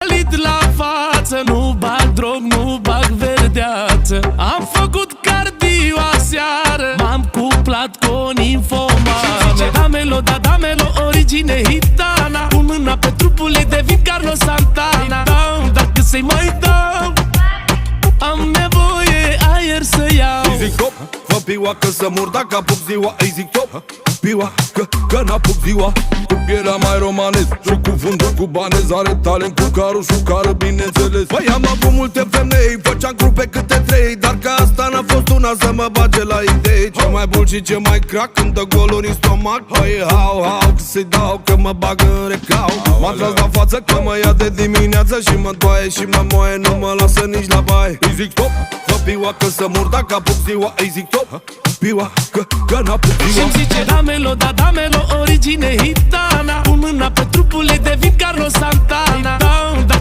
Lit la față, nu bag drog, nu bag verdeață. Am făcut cardio aseară, m-am cuplat cu o ninfomană. Damelo, da damelo, origine hitana. Pun mâna pe trupul ei, devin Carlos Santana. Dau, dacă să-i mai dau, am nevoie aer să iau. Îi zic top, fă piua că să mor dacă apuc ziua. Îi zic top, piua că n-apuc ziua. Cu pielea mai romanez și cuvântul cubanez. Are talent cu carul și cară, bineînțeles. Păi am avut multe femei, făceam grupe câte trei, dar că asta n-a fost una să mă bage la idei. Ce mai bun și ce mai crack când dă goluri în stomac. Păi hau, că să-i dau, că mă bag în recau. M-a tras la față că mă ia de dimineață și mă doaie și mă moaie, nu mă lasă nici la baie. Îi zic top, fă piua că să mor dacă apuc ziua. Îi zic top, piua că n-apuc ziua. Și-mi zice damelo, da damelo, origine hitana. Pun mâna pe trupul ei, devin Carlos Santana.